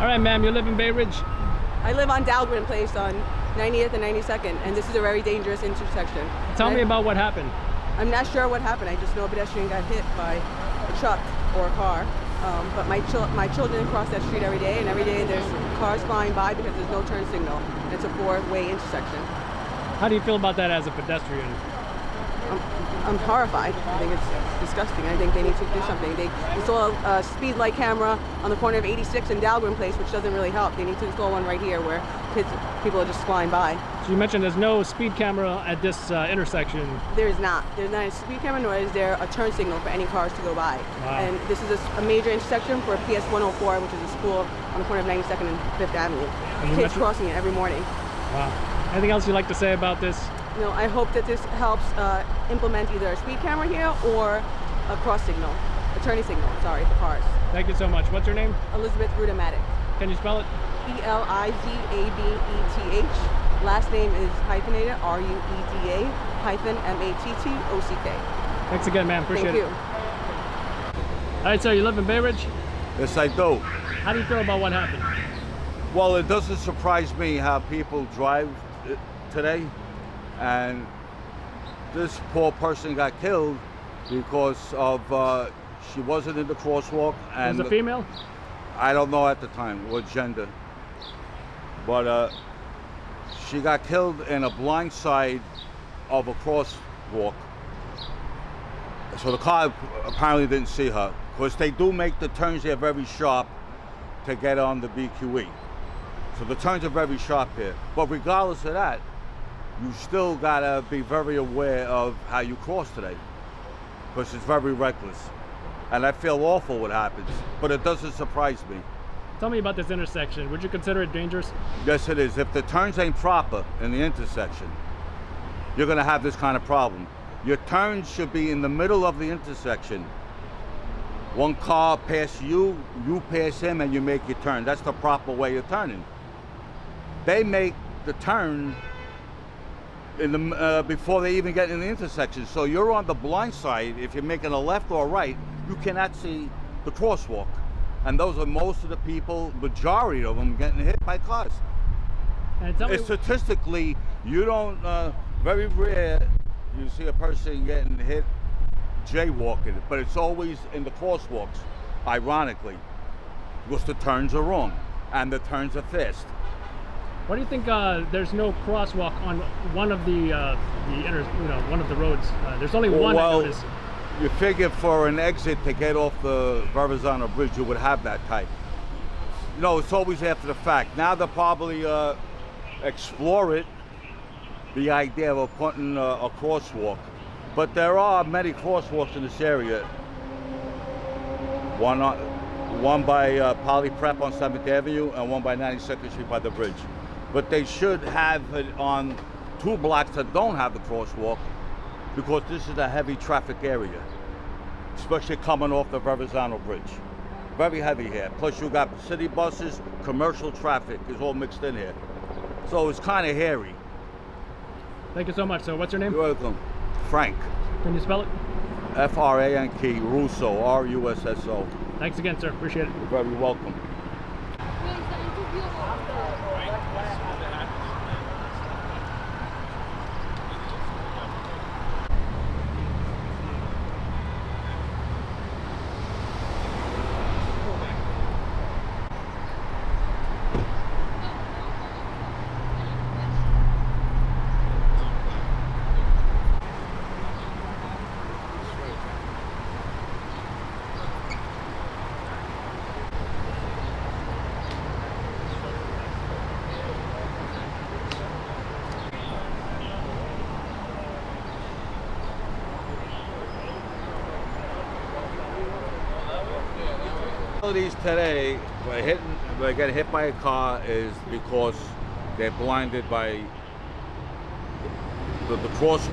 All right, ma'am, you live in Bay Ridge? I live on Dahlgren Place on 90th and 92nd, and this is a very dangerous intersection. Tell me about what happened. I'm not sure what happened. I just know a pedestrian got hit by a truck or a car. But my children cross that street every day, and every day there's cars flying by because there's no turn signal. It's a four-way intersection. How do you feel about that as a pedestrian? I'm horrified. I think it's disgusting. I think they need to do something. They install a speed light camera on the corner of 86 and Dahlgren Place, which doesn't really help. They need to install one right here where people are just flying by. So you mentioned there's no speed camera at this intersection. There is not. There's not a speed camera, nor is there a turn signal for any cars to go by. Wow. And this is a major intersection for PS 104, which is a school on the corner of 92nd and 5th Avenue. Kids crossing it every morning. Wow. Anything else you'd like to say about this? You know, I hope that this helps implement either a speed camera here or a cross signal, a turning signal, sorry, for cars. Thank you so much. What's your name? Elizabeth Rudamatic. Can you spell it? Elizabeth. Last name is hyphenated, Rueda hyphen Mattock. Thanks again, ma'am. Appreciate it. Thank you. All right, sir, you live in Bay Ridge? Yes, I do. How do you feel about what happened? Well, it doesn't surprise me how people drive today, and this poor person got killed because of she wasn't in the crosswalk. And was a female? I don't know at the time what gender, but she got killed in a blind side of a crosswalk. So the car apparently didn't see her, because they do make the turns here very sharp to get on the BQE. So the turns are very sharp here. But regardless of that, you still gotta be very aware of how you cross today, because it's very reckless. And I feel awful what happens, but it doesn't surprise me. Tell me about this intersection. Would you consider it dangerous? Yes, it is. If the turns ain't proper in the intersection, you're gonna have this kind of problem. Your turns should be in the middle of the intersection. One car passes you, you pass him, and you make your turn. That's the proper way of turning. They make the turn in the before they even get in the intersection. So you're on the blind side. If you're making a left or a right, you cannot see the crosswalk. And those are most of the people, majority of them, getting hit by cars. And tell me, statistically, you don't, very rare, you see a person getting hit jaywalking, but it's always in the crosswalks, ironically, because the turns are wrong and the turns are fast. why do you think there's no crosswalk on one of the one of the roads? There's only one. Well, I noticed. You figure for an exit to get off the Verrazano Bridge, you would have that type. No, it's always after the fact. Now they'll probably explore it, the idea of putting a crosswalk. But there are many crosswalks in this area. One by Poly Prep on 7th Avenue and one by 92nd Street by the bridge. But they should have it on 2 blocks that don't have the crosswalk, because this is a heavy traffic area, especially coming off the Verrazano Bridge. Very heavy here. Plus you got city buses, commercial traffic is all mixed in here. So it's kind of hairy. Thank you so much. So what's your name? You're welcome. Frank. Can you spell it? F-R-A-N-K, Russo, R-U-S-S-O. Thanks again, sir. Appreciate it. You're very welcome. These today, by getting hit by a car, is because they're blinded by the cross.